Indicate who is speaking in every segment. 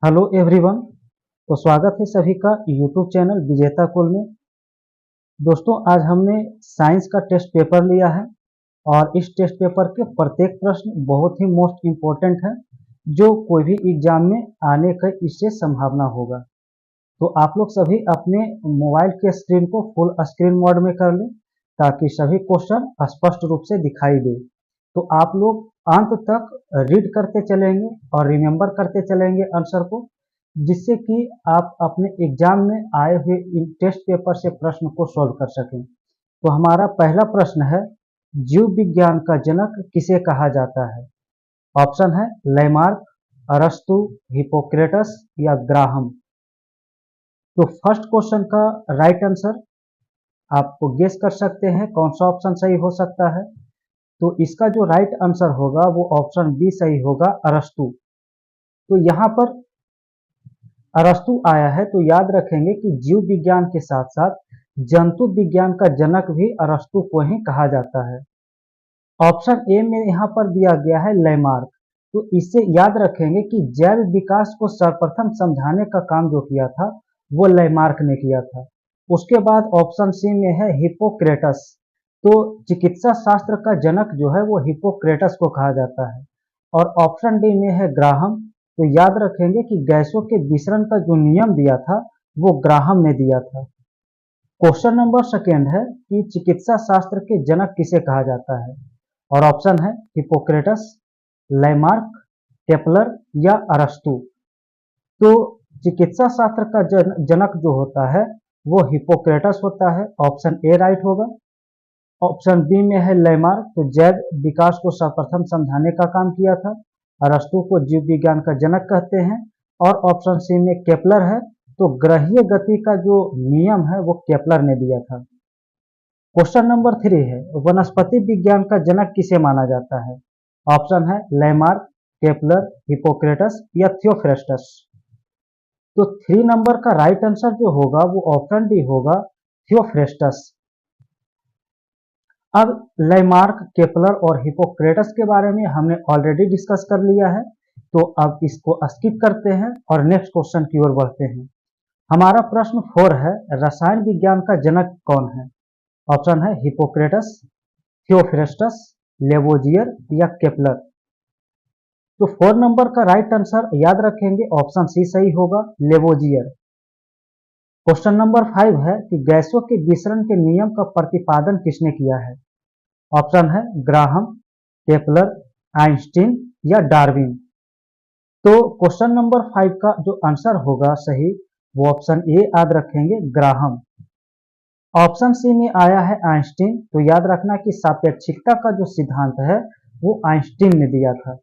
Speaker 1: Hello everyone. तो स्वागत है सभी का यूट्यूब चैनल विजेता कुल में। दोस्तों, आज हमने साइंस का टेस्ट पेपर लिया है और इस टेस्ट पेपर के प्रत्येक प्रश्न बहुत ही मोस्ट इम्पोर्टेंट है, जो कोई भी एग्जाम में आने का इससे संभावना होगा। तो आप लोग सभी अपने मोबाइल के स्क्रीन को फुल स्क्रीन मोड में कर लें ताकि सभी क्वेश्चन स्पष्ट रूप से दिखाई दे। तो आप लोग अंत तक रीड करते चलेंगे और रिमेंबर करते चलेंगे आंसर को, जिससे कि आप अपने एग्जाम में आए हुए इन टेस्ट पेपर से प्रश्न को सॉल्व कर सकें। तो हमारा पहला प्रश्न है, जीव विज्ञान का जनक किसे कहा जाता है? ऑप्शन है लेमार्क, अरस्तु, हिपोक्रेटस या ग्राहम। तो फर्स्ट क्वेश्चन का राइट आंसर आपको गेस कर सकते हैं कौन सा ऑप्शन सही हो सकता है। तो इसका जो राइट आंसर होगा वो ऑप्शन बी सही होगा, अरस्तु। तो यहाँ पर अरस्तु आया है तो याद रखेंगे कि जीव विज्ञान के साथ साथ जंतु विज्ञान का जनक भी अरस्तु को ही कहा जाता है। ऑप्शन ए में यहाँ पर दिया गया है लेमार्क। तो इससे याद रखेंगे कि जैव विकास को सर्वप्रथम समझाने का काम जो किया था वो लेमार्क ने किया था। उसके बाद ऑप्शन सी में है हिपोक्रेटस। तो चिकित्सा शास्त्र का जनक जो है वो हिपोक्रेटस को कहा जाता है। और ऑप्शन डी में है ग्राहम। तो याद रखेंगे कि गैसों के विसरण का जो नियम दिया था वो ग्राहम ने दिया था। क्वेश्चन नंबर सेकेंड है कि चिकित्सा शास्त्र के जनक किसे कहा जाता है? और ऑप्शन है हिपोक्रेटस, लेमार्क, केपलर या अरस्तु। तो चिकित्सा शास्त्र का जनक जो होता है वो हिपोक्रेटस होता है। ऑप्शन ए राइट होगा। ऑप्शन बी में है लेमार्क, तो जैव विकास को सर्वप्रथम समझाने का काम किया था। अरस्तु को जीव विज्ञान का जनक कहते हैं। और ऑप्शन सी में केपलर है, तो ग्रहीय गति का जो नियम है वो केपलर ने दिया था। क्वेश्चन नंबर 3 है, वनस्पति विज्ञान का जनक किसे माना जाता है? ऑप्शन है लेमार्क, केपलर, हिपोक्रेटस या थियोफ्रेस्टस। तो 3 नंबर का राइट आंसर जो होगा वो ऑप्शन डी होगा, थियोफ्रेस्टस। अब लेमार्क, केपलर और हिपोक्रेटस के बारे में हमने ऑलरेडी डिस्कस कर लिया है, तो अब इसको स्किप करते हैं और नेक्स्ट क्वेश्चन की ओर बढ़ते हैं। हमारा प्रश्न 4 है, रसायन विज्ञान का जनक कौन है? ऑप्शन है हिपोक्रेटस, थियोफ्रेस्टस, लेवोजियर या केपलर। तो 4 नंबर का राइट आंसर याद रखेंगे ऑप्शन सी सही होगा, लेवोजियर। क्वेश्चन नंबर 5 है कि गैसों के विसरण के नियम का प्रतिपादन किसने किया है? ऑप्शन है ग्राहम, केपलर, आइंस्टीन या डार्विन। तो क्वेश्चन नंबर 5 का जो आंसर होगा सही वो ऑप्शन ए याद रखेंगे, ग्राहम। ऑप्शन सी में आया है आइंस्टीन। तो याद रखना कि सापेक्षिकता का जो सिद्धांत है वो आइंस्टीन ने दिया था।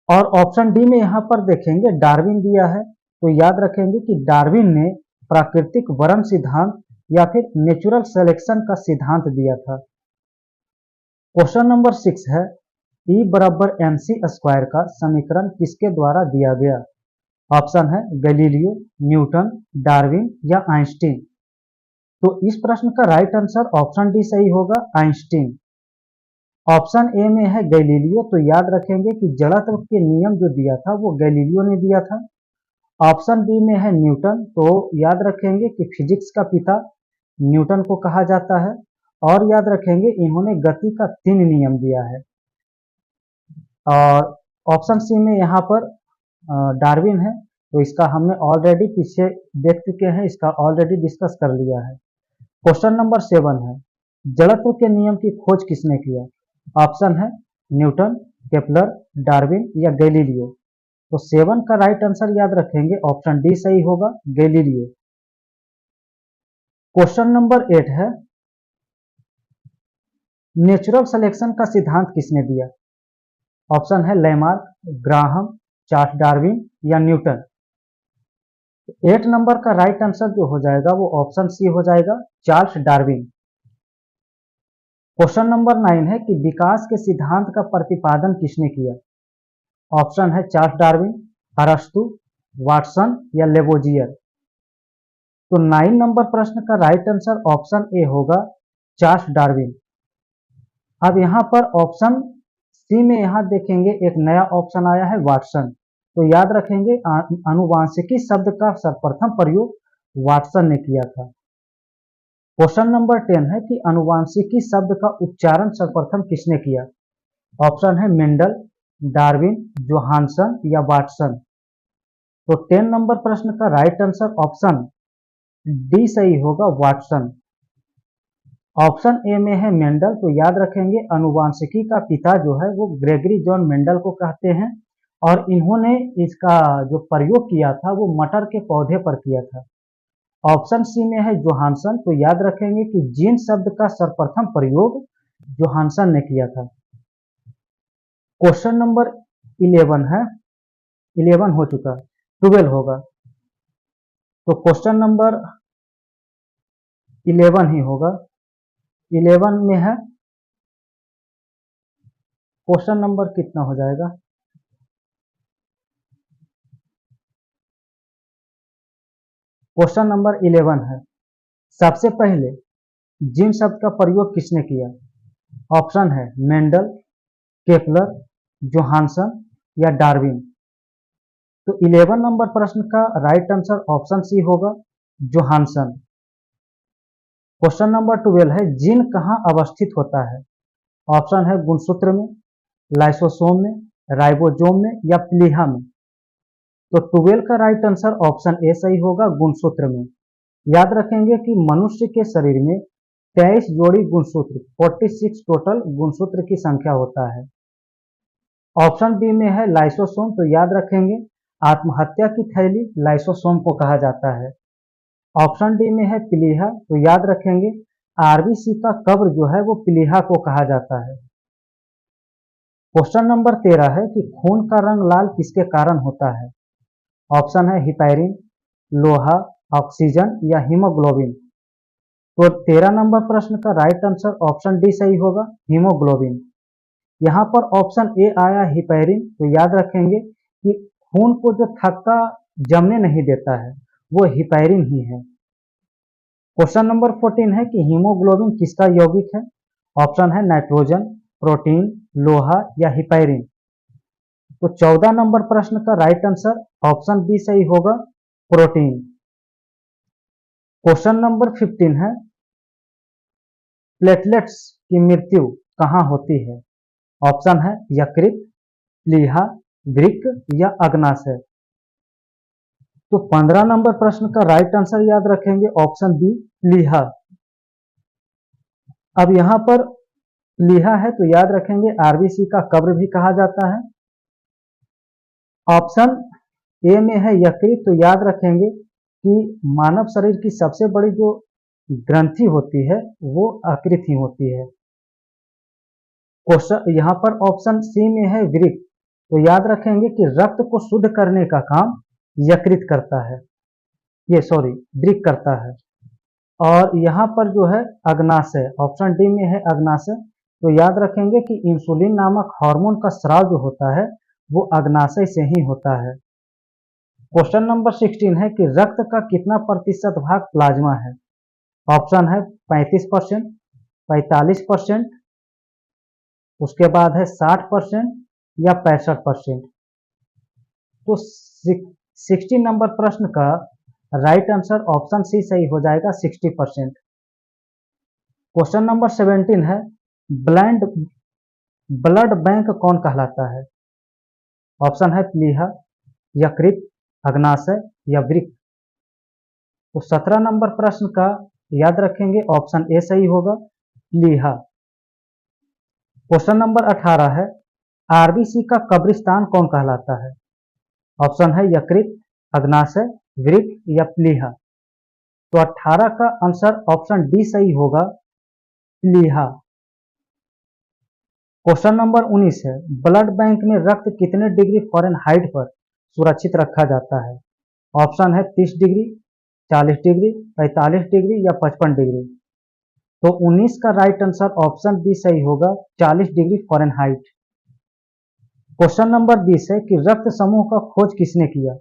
Speaker 1: और ऑप्शन डी में यहां पर देखेंगे डार्विन दिया है। तो याद रखेंगे कि डार्विन ने प्राकृतिक वरण सिद्धांत या फिर नेचुरल सिलेक्शन का सिद्धांत दिया था। क्वेश्चन नंबर 6 है, E बराबर mc स्क्वायर का समीकरण किसके द्वारा दिया गया? ऑप्शन है गैलीलियो, न्यूटन, डार्विन या आइंस्टीन। तो इस प्रश्न का राइट आंसर ऑप्शन डी सही होगा, आइंस्टीन। ऑप्शन ए में है गैलीलियो। तो याद रखेंगे कि जड़त्व के नियम जो दिया था वो गैलीलियो ने दिया था। ऑप्शन बी में है न्यूटन। तो याद रखेंगे कि फिजिक्स का पिता न्यूटन को कहा जाता है। और याद रखेंगे इन्होंने गति का 3 नियम दिया है। और ऑप्शन सी में यहाँ पर डार्विन है। तो इसका हमने ऑलरेडी पीछे देख चुके हैं, इसका ऑलरेडी डिस्कस कर लिया है। क्वेश्चन नंबर 7 है, जड़त्व के नियम की खोज किसने किया? ऑप्शन है न्यूटन, केपलर, डार्विन या गैलीलियो। तो 7 का राइट आंसर याद रखेंगे ऑप्शन डी सही होगा, गैलीलियो। क्वेश्चन नंबर 8 है, नेचुरल सिलेक्शन का सिद्धांत किसने दिया? ऑप्शन है लेमार्क, ग्राहम, चार्ल्स डार्विन या न्यूटन। 8 नंबर का राइट आंसर जो हो जाएगा वो ऑप्शन सी हो जाएगा, चार्ल्स डार्विन। क्वेश्चन नंबर 9 है कि विकास के सिद्धांत का प्रतिपादन किसने किया? ऑप्शन है चार्ल्स डार्विन, अरस्तु, वाटसन या लेवोजियर। तो 9 नंबर प्रश्न का राइट आंसर ऑप्शन ए होगा, चार्ल्स डार्विन। अब यहाँ पर ऑप्शन सी में यहाँ देखेंगे एक नया ऑप्शन आया है, वाटसन। तो याद रखेंगे आनुवांशिकी शब्द का सर्वप्रथम प्रयोग वाटसन ने किया था। क्वेश्चन नंबर 10 है कि आनुवांशिकी शब्द का उच्चारण सर्वप्रथम किसने किया? ऑप्शन है मेंडल, डार्विन, जोहानसन या वाटसन। तो 10 नंबर प्रश्न का राइट आंसर ऑप्शन डी सही होगा, वाटसन। ऑप्शन ए में है मेंडल, तो याद रखेंगे आनुवांशिकी का पिता जो है वो ग्रेगरी जॉन मेंडल को कहते हैं और इन्होंने इसका जो प्रयोग किया था वो मटर के पौधे पर किया था। ऑप्शन सी में है जोहानसन, तो याद रखेंगे कि जीन शब्द का सर्वप्रथम प्रयोग जोहानसन ने किया था। क्वेश्चन नंबर 11 है, 11 हो चुका, 12 होगा, तो क्वेश्चन नंबर 11 ही होगा। 11 में है, क्वेश्चन नंबर कितना हो जाएगा? क्वेश्चन नंबर 11 है, सबसे पहले जीन शब्द का प्रयोग किसने किया? ऑप्शन है मेंडल, केपलर, जोहानसन या डार्विन। तो 11 नंबर प्रश्न का राइट आंसर ऑप्शन सी होगा, जोहानसन। क्वेश्चन नंबर 12 है, जीन कहां अवस्थित होता है? ऑप्शन है गुणसूत्र में, लाइसोसोम में, राइबोसोम में या प्लीहा में। तो 12 का राइट आंसर ऑप्शन ए सही होगा, गुणसूत्र में। याद रखेंगे कि मनुष्य के शरीर में 23 जोड़ी गुणसूत्र, 46 टोटल गुणसूत्र की संख्या होता है। ऑप्शन बी में है लाइसोसोम, तो याद रखेंगे आत्महत्या की थैली लाइसोसोम को कहा जाता है। ऑप्शन डी में है प्लीहा, तो याद रखेंगे आरबीसी का कब्र जो है वो प्लीहा को कहा जाता है। क्वेश्चन नंबर 13 है कि खून का रंग लाल किसके कारण होता है? ऑप्शन है हिपैरिन, लोहा, ऑक्सीजन या हीमोग्लोबिन। तो 13 नंबर प्रश्न का राइट आंसर ऑप्शन डी सही होगा, हीमोग्लोबिन। यहाँ पर ऑप्शन ए आया हिपैरिन, तो याद रखेंगे कि खून को जो थक्का जमने नहीं देता है वो हिपैरिन ही है। क्वेश्चन नंबर 14 है कि हीमोग्लोबिन किसका यौगिक है? ऑप्शन है नाइट्रोजन, प्रोटीन, लोहा या हिपैरिन। तो 14 नंबर प्रश्न का राइट आंसर ऑप्शन बी सही होगा, प्रोटीन। क्वेश्चन नंबर 15 है, प्लेटलेट्स की मृत्यु कहां होती है? ऑप्शन है यकृत, प्लीहा, वृक्क या अग्नाशय। तो 15 नंबर प्रश्न का राइट आंसर याद रखेंगे ऑप्शन बी, प्लीहा। अब यहां पर प्लीहा है तो याद रखेंगे आरबीसी का कब्र भी कहा जाता है। ऑप्शन ए में है यकृत, तो याद रखेंगे कि मानव शरीर की सबसे बड़ी जो ग्रंथि होती है वो यकृत ही होती है। क्वेश्चन यहाँ पर ऑप्शन सी में है वृक्क, तो याद रखेंगे कि रक्त को शुद्ध करने का काम यकृत करता है, ये सॉरी वृक्क करता है। और यहाँ पर जो है अग्नाशय, ऑप्शन डी में है अग्नाशय, तो याद रखेंगे कि इंसुलिन नामक हार्मोन का स्राव जो होता है वो अग्नाशय से ही होता है। क्वेश्चन नंबर 16 है कि रक्त का कितना प्रतिशत भाग प्लाज्मा है? ऑप्शन है 35%, 45%, उसके बाद है 60% या 65%। तो 60 नंबर प्रश्न का राइट आंसर ऑप्शन सी सही हो जाएगा, 60%। क्वेश्चन नंबर 17 है, ब्लड बैंक कौन कहलाता है? ऑप्शन है प्लीहा, यकृत, अग्नाशय या वृक्क। तो 17 नंबर प्रश्न का याद रखेंगे ऑप्शन ए सही होगा, प्लीहा। क्वेश्चन नंबर 18 है, आरबीसी का कब्रिस्तान कौन कहलाता है? ऑप्शन है यकृत, अग्नाशय, वृक्क या प्लीहा। तो 18 का आंसर ऑप्शन डी सही होगा, प्लीहा। क्वेश्चन नंबर 19 है, ब्लड बैंक में रक्त कितने डिग्री फ़ारेनहाइट पर सुरक्षित रखा जाता है? ऑप्शन है 30 डिग्री, 40 डिग्री, 45 डिग्री या 55 डिग्री। तो 19 का राइट आंसर ऑप्शन बी सही होगा, 40 डिग्री फ़ारेनहाइट। क्वेश्चन नंबर 20 है कि रक्त समूह का खोज किसने किया?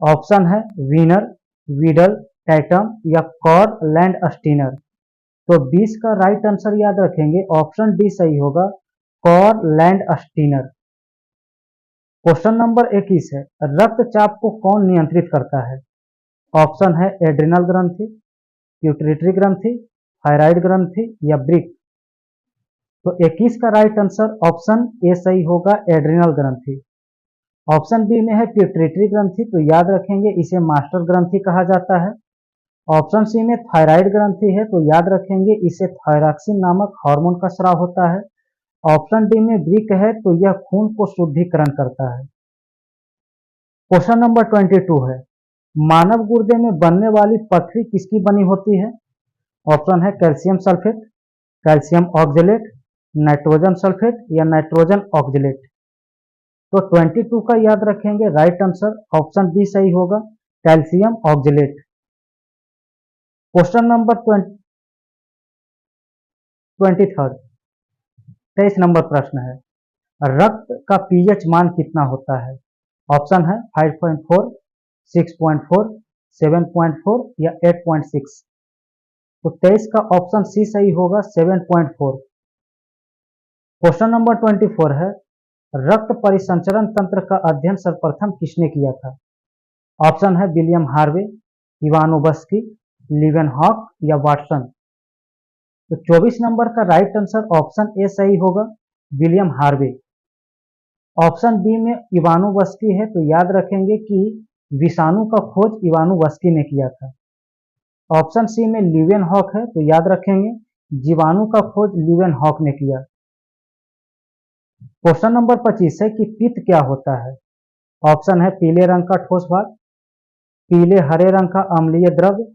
Speaker 1: ऑप्शन है वीनर, वीडल, टैटम या कॉर लैंडस्टीनर। तो 20 का राइट आंसर याद रखेंगे ऑप्शन डी सही होगा, कॉर लैंडस्टीनर। क्वेश्चन नंबर 21 है, रक्तचाप को कौन नियंत्रित करता है? ऑप्शन है एड्रिनल ग्रंथि, प्यूटरिटरी ग्रंथि, थायराइड ग्रंथि या ब्रिक। तो 21 का राइट आंसर ऑप्शन ए सही होगा, एड्रिनल ग्रंथि। ऑप्शन बी में है प्यूटरिटरी ग्रंथि, तो याद रखेंगे इसे मास्टर ग्रंथि कहा जाता है। ऑप्शन सी में थायराइड ग्रंथि है, तो याद रखेंगे इसे थायरॉक्सिन नामक हार्मोन का स्राव होता है। ऑप्शन डी में ब्रिक है, तो यह खून को शुद्धिकरण करता है। क्वेश्चन नंबर 22 है, मानव गुर्दे में बनने वाली पथरी किसकी बनी होती है? ऑप्शन है calcium sulphate, calcium oxalate, nitrogen sulphate या नाइट्रोजन ऑक्जेलेट। तो 22 का याद रखेंगे राइट आंसर ऑप्शन बी सही होगा, calcium oxalate. Question number 23 23 number प्रश्न है, रक्त का पीएच मान कितना होता है? ऑप्शन है 5.4, 6.4, 7.4 या 8.6। तो 23 का ऑप्शन सी सही होगा, 7.4। क्वेश्चन नंबर 24 है, रक्त परिसंचरण तंत्र का अध्ययन सर्वप्रथम किसने किया था? ऑप्शन है विलियम हार्वे, इवानोवस्की, लीवेनहॉक या वाटसन। तो 24 नंबर का राइट आंसर ऑप्शन ए सही होगा, विलियम हार्वे। ऑप्शन बी में इवानोवस्की है, तो याद रखेंगे कि विषाणु का खोज इवानोवस्की ने किया था। ऑप्शन सी में लीवेनहॉक है, तो याद रखेंगे जीवाणु का खोज लीवेनहॉक ने किया। क्वेश्चन नंबर 25 है कि पित्त क्या होता है? ऑप्शन है पीले रंग का ठोस भाग, पीले हरे रंग का अम्लीय द्रव्य,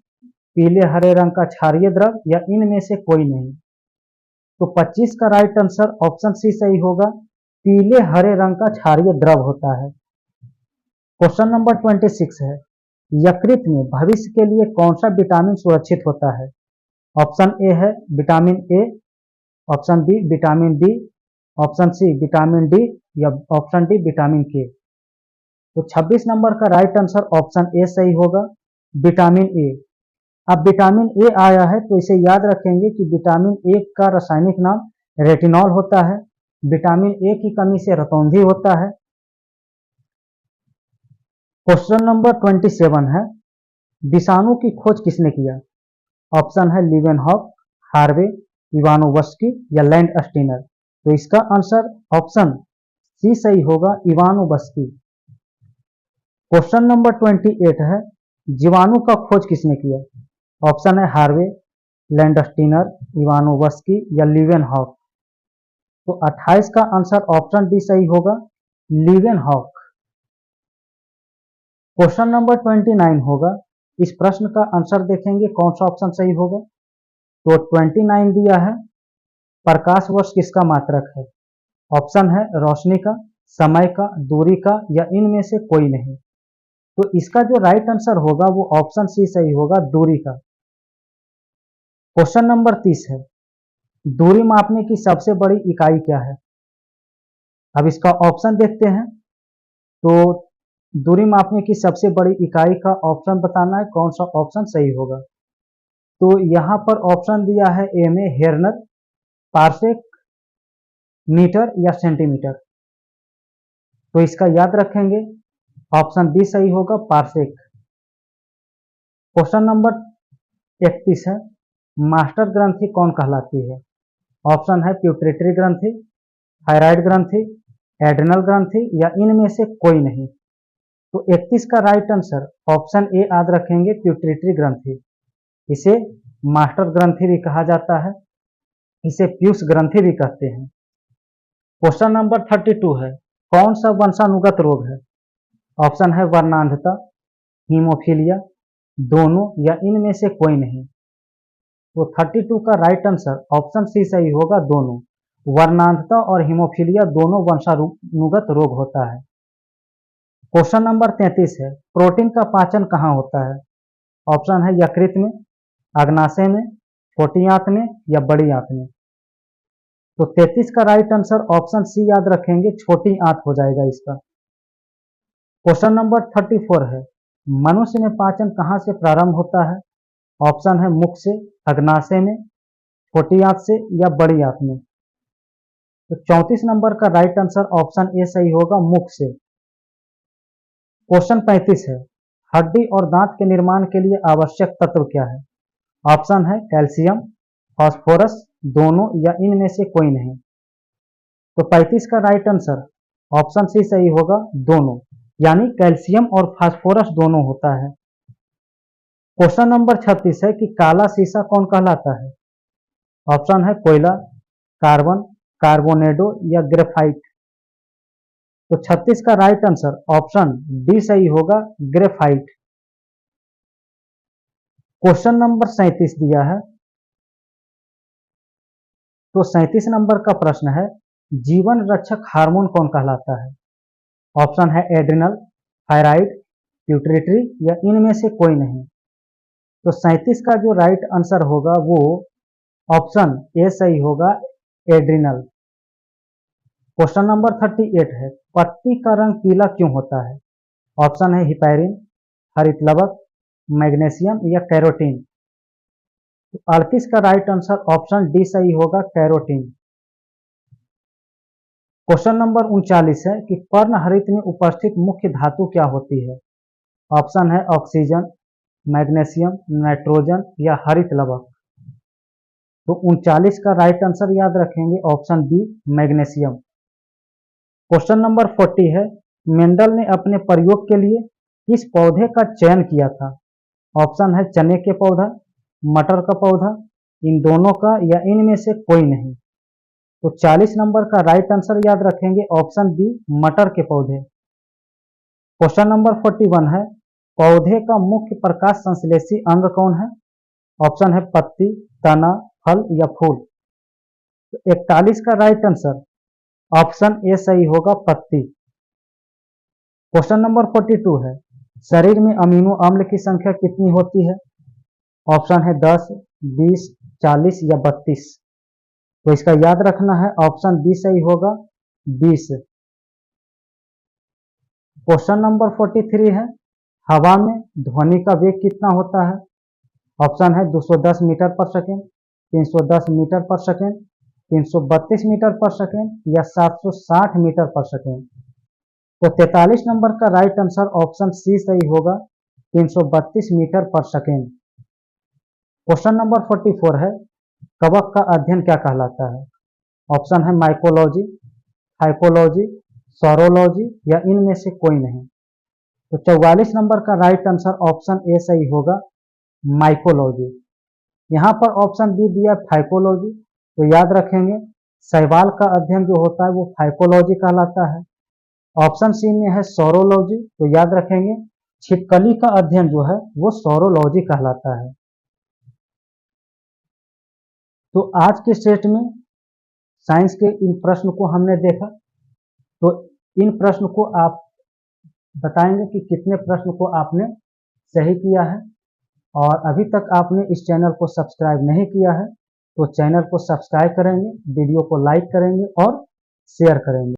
Speaker 1: पीले हरे रंग का क्षारीय द्रव्य या इनमें से कोई नहीं। तो 25 का राइट आंसर ऑप्शन सी सही होगा, पीले हरे रंग का क्षारीय द्रव होता है। क्वेश्चन नंबर 26 है, यकृत में भविष्य के लिए कौन सा विटामिन सुरक्षित होता है? ऑप्शन ए है vitamin A, option B vitamin D, option C vitamin D या ऑप्शन डी विटामिन के। तो 26 नंबर का राइट आंसर ऑप्शन ए सही होगा, विटामिन ए। अब विटामिन ए आया है तो इसे याद रखेंगे कि विटामिन ए का रासायनिक नाम रेटिनॉल होता है। विटामिन ए की कमी से रतौंधी होता है। क्वेश्चन नंबर 27 है, विषाणु की खोज किसने किया? ऑप्शन है लीवेनहॉक, हार्वे, इवानोवस्की या लैंडस्टीनर। तो इसका आंसर ऑप्शन सी सही होगा, इवानोवस्की। क्वेश्चन नंबर 28 है, जीवाणु का खोज किसने किया? ऑप्शन है हार्वे, लैंडस्टीनर, इवानोवस्की या लीवेनहॉक। तो 28 का आंसर ऑप्शन डी सही होगा, लीवेनहॉक। क्वेश्चन नंबर 29 होगा, इस प्रश्न का आंसर देखेंगे कौन सा ऑप्शन सही होगा। तो 29 दिया है, प्रकाश वर्ष किसका मात्रक है? ऑप्शन है रोशनी का, समय का, दूरी का या इनमें से कोई नहीं। तो इसका जो राइट आंसर होगा वो ऑप्शन सी सही होगा, दूरी का। क्वेश्चन नंबर 30 है, दूरी मापने की सबसे बड़ी इकाई क्या है? अब इसका ऑप्शन देखते हैं। तो दूरी मापने की सबसे बड़ी इकाई का ऑप्शन बताना है, कौन सा ऑप्शन सही होगा। तो यहां पर ऑप्शन दिया है ए में हेरनर, पार्सेक, मीटर या सेंटीमीटर। तो इसका याद रखेंगे ऑप्शन बी सही होगा, पार्सेक। क्वेश्चन नंबर 31 है, मास्टर ग्रंथि कौन कहलाती है? ऑप्शन है प्यूटरिटरी ग्रंथि, थायराइड ग्रंथि, एड्रिनल ग्रंथि या इनमें से कोई नहीं। तो 31 का राइट आंसर ऑप्शन ए याद रखेंगे, प्यूटरिटरी ग्रंथि। इसे मास्टर ग्रंथि भी कहा जाता है, इसे पीयूष ग्रंथि भी कहते हैं। क्वेश्चन नंबर 32 है, कौन सा वंशानुगत रोग है? ऑप्शन है वर्णांधता, हीमोफीलिया, दोनों या इनमें से कोई नहीं। तो 32 का राइट आंसर ऑप्शन सी सही होगा, दोनों। वर्णांधता और हीमोफीलिया दोनों वंशानुगत रोग होता है। क्वेश्चन नंबर 33 है, प्रोटीन का पाचन कहाँ होता है? ऑप्शन है यकृत में, अग्नाशय में, छोटी आंत में या बड़ी आंत में। तो 33 का राइट आंसर ऑप्शन सी याद रखेंगे, छोटी आंत हो जाएगा इसका। क्वेश्चन नंबर 34 है, मनुष्य में पाचन कहाँ से प्रारंभ होता है? ऑप्शन है मुख से, अग्नाशय में, छोटी आंत से या बड़ी आंत में। तो 34 नंबर का राइट आंसर ऑप्शन ए सही होगा, मुख से। क्वेश्चन 35 है, हड्डी और दांत के निर्माण के लिए आवश्यक तत्व क्या है? ऑप्शन है कैल्शियम, फास्फोरस, दोनों या इनमें से कोई नहीं। तो 35 का राइट आंसर ऑप्शन सी सही होगा, दोनों, यानी कैल्शियम और फास्फोरस दोनों होता है। क्वेश्चन नंबर 36 है कि काला शीशा कौन कहलाता है? ऑप्शन है कोयला, कार्बन, कार्बोनेडो या ग्रेफाइट। तो 36 का राइट आंसर ऑप्शन डी सही होगा, ग्रेफाइट। क्वेश्चन नंबर 37 दिया है, तो 37 नंबर का प्रश्न है, जीवन रक्षक हार्मोन कौन कहलाता है? ऑप्शन है एड्रिनल, थायराइड, प्यूटरेटरी या इनमें से कोई नहीं। तो 37 का जो राइट आंसर होगा वो ऑप्शन ए सही होगा, एड्रिनल। क्वेश्चन नंबर 38 है, पत्ती का रंग पीला क्यों होता है? ऑप्शन है हिपैरिन, हरित लवक, मैग्नीशियम या कैरोटीन। तो 38 का राइट आंसर ऑप्शन डी सही होगा, कैरोटीन। क्वेश्चन नंबर 39 है कि पर्णहरित में उपस्थित मुख्य धातु क्या होती है? ऑप्शन है ऑक्सीजन, मैग्नीशियम, नाइट्रोजन या हरित लवक। तो 39 का राइट आंसर याद रखेंगे, option B, magnesium. Question number 40 है, मेंडल ने अपने प्रयोग के लिए किस पौधे का चयन किया था? ऑप्शन है चने के पौधा, मटर का पौधा, इन दोनों का या इनमें से कोई नहीं। तो 40 नंबर का राइट आंसर याद रखेंगे, ऑप्शन बी, मटर के पौधे। क्वेश्चन नंबर 41 है, पौधे का मुख्य प्रकाश संश्लेषी अंग कौन है? ऑप्शन है पत्ती, तना, फल या फूल। तो 41 का राइट आंसर ऑप्शन ए सही होगा, पत्ती। क्वेश्चन नंबर 42 है, शरीर में अमीनो अम्ल की संख्या कितनी होती है? ऑप्शन है 10, 20, 40 या 32। तो इसका याद रखना है, ऑप्शन बी सही होगा, 20। क्वेश्चन नंबर 43 है, हवा में ध्वनि का वेग कितना होता है? ऑप्शन है 210 मीटर पर सेकेंड, 310 मीटर पर सेकेंड, 332 मीटर पर सेकेंड या 760 मीटर पर सेकेंड। तो 43 नंबर का राइट आंसर ऑप्शन सी सही होगा, 332 मीटर पर सेकेंड। क्वेश्चन नंबर 44 है, कवक का अध्ययन क्या कहलाता है? ऑप्शन है माइकोलॉजी, हाइपोलॉजी, सौरोलॉजी या इनमें से कोई नहीं। तो 44 नंबर का राइट आंसर ऑप्शन ए सही होगा, माइकोलॉजी। यहाँ पर ऑप्शन बी दिया फाइकोलॉजी, तो याद रखेंगे शैवाल का अध्ययन जो होता है वो फाइकोलॉजी कहलाता है। ऑप्शन सी में है सौरोलॉजी, तो याद रखेंगे छिपकली का अध्ययन जो है वो सौरोलॉजी कहलाता है। तो आज के सेट में साइंस के इन प्रश्न को हमने देखा, तो इन प्रश्न को आप बताएंगे कि कितने प्रश्न को आपने सही किया है। और अभी तक आपने इस चैनल को सब्सक्राइब नहीं किया है तो चैनल को सब्सक्राइब करेंगे, वीडियो को लाइक करेंगे और शेयर करेंगे।